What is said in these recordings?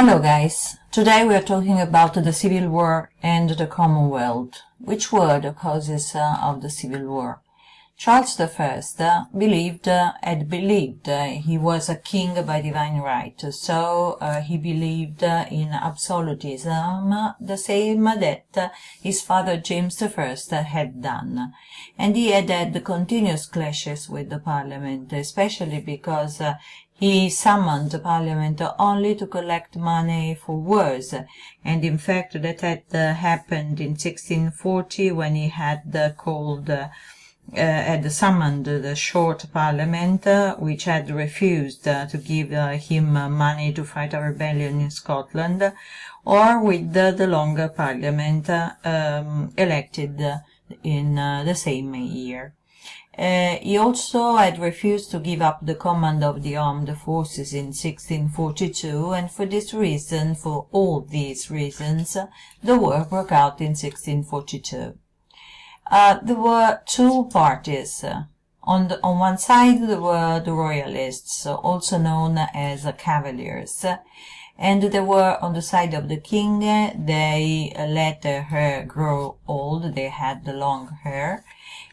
Hello guys, today we are talking about the Civil War and the Commonwealth. Which were the causes of the Civil War? Charles I believed he was a king by divine right, so he believed in absolutism, the same that his father James I had done. And he had continuous clashes with the parliament, especially because he summoned the parliament only to collect money for wars, and in fact that had happened in 1640 when he had summoned the short parliament, which had refused to give him money to fight a rebellion in Scotland, or with the longer parliament elected in the same year. He also had refused to give up the command of the armed forces in 1642, and for all these reasons, the war broke out in 1642. There were two parties. On one side there were the Royalists, also known as Cavaliers, and they were on the side of the king. They let their hair grow old, they had the long hair,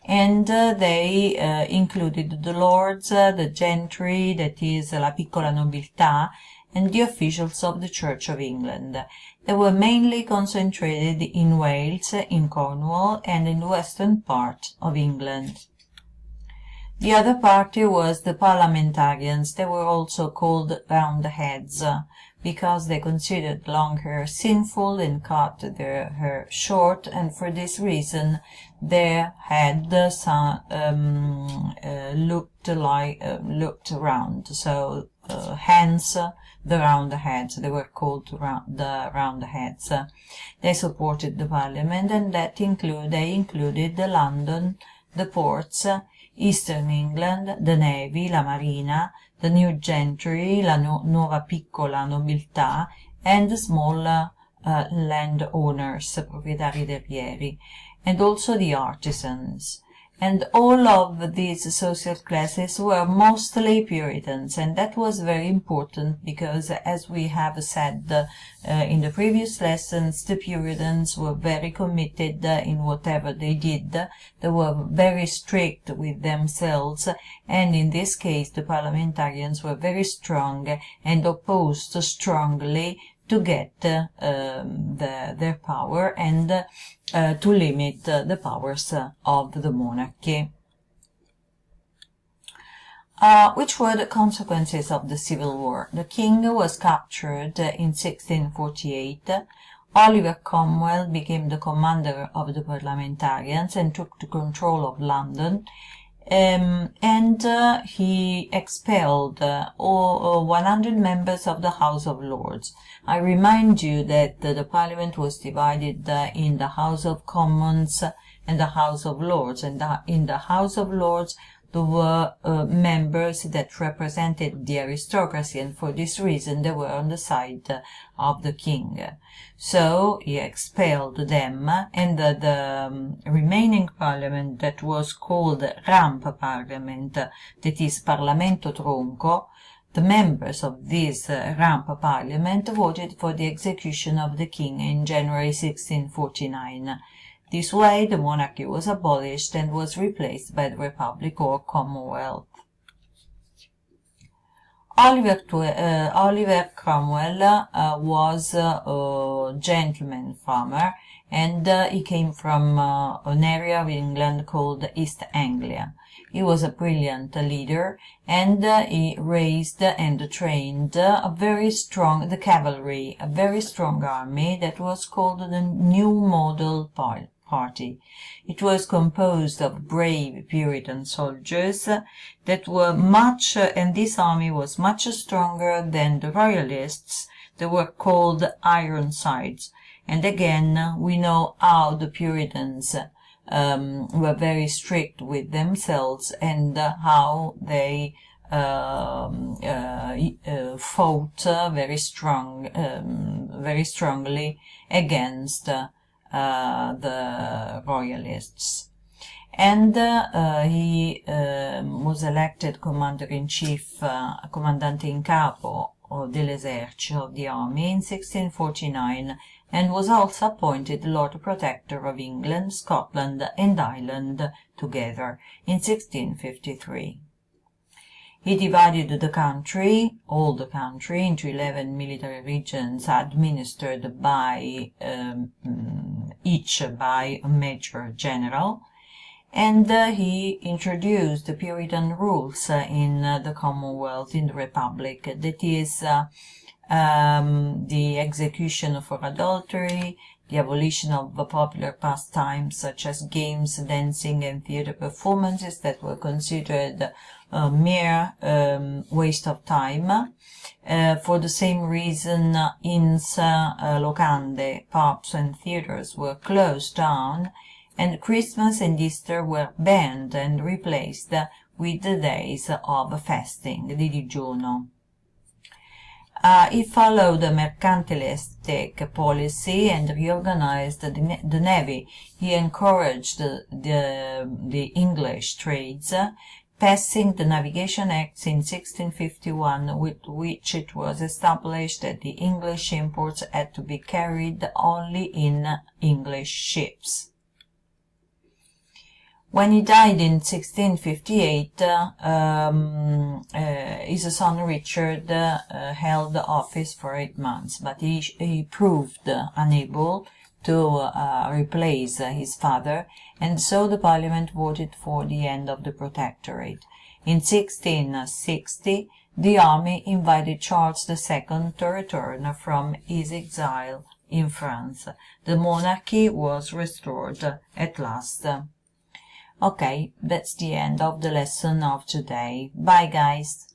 and they included the lords, the gentry, that is la piccola nobiltà, and the officials of the Church of England. They were mainly concentrated in Wales, in Cornwall, and in the western part of England. The other party was the parliamentarians. They were also called Roundheads, because they considered long hair sinful and cut their hair short, and for this reason their head looked round. So hence the Roundheads. They were called the Roundheads. They supported the parliament, and they included the London, the ports, Eastern England, the navy, la marina, the new gentry, la nuova piccola nobiltà, and the small landowners, proprietari terrieri, and also the artisans. And all of these social classes were mostly Puritans, and that was very important because, as we have said in the previous lessons, the Puritans were very committed in whatever they did. They were very strict with themselves, and in this case the parliamentarians were very strong and opposed strongly to get their power and to limit the powers of the monarchy. Which were the consequences of the Civil War? The king was captured in 1648. Oliver Cromwell became the commander of the parliamentarians and took the control of London. And he expelled 100 members of the House of Lords. I remind you that the Parliament was divided in the House of Commons and the House of Lords, and in the House of Lords there were members that represented the aristocracy, and for this reason they were on the side of the king. So he expelled them, and the remaining parliament, that was called Rump Parliament, that is Parlamento Tronco, the members of this Rump Parliament voted for the execution of the king in January 1649. This way the monarchy was abolished and was replaced by the Republic or Commonwealth. Oliver Cromwell was a gentleman farmer, and he came from an area of England called East Anglia. He was a brilliant leader, and he raised and trained the cavalry, a very strong army that was called the New Model Party. It was composed of brave Puritan soldiers that were and this army was much stronger than the Royalists. They were called Ironsides. And again, we know how the Puritans were very strict with themselves, and how they fought very strongly against the Royalists. And he was elected commander-in-chief, comandante in capo dell'esercito of the army in 1649 and was also appointed Lord Protector of England, Scotland and Ireland together in 1653. He divided the country, all the country, into 11 military regions administered by each by a major general, and he introduced the Puritan rules in the Commonwealth, in the Republic, that is, the execution for adultery, the abolition of popular pastimes such as games, dancing and theatre performances that were considered mere waste of time. For the same reason, inns, locande, pubs and theatres were closed down, and Christmas and Easter were banned and replaced with the days of fasting, di digiuno. He followed a mercantilistic policy and reorganized the navy. He encouraged the English trades, passing the Navigation Acts in 1651, with which it was established that the English imports had to be carried only in English ships. When he died in 1658, his son Richard held office for 8 months, but he proved unable to replace his father, and so the Parliament voted for the end of the Protectorate. In 1660, the army invited Charles II to return from his exile in France. The monarchy was restored at last. Okay, that's the end of the lesson of today. Bye, guys.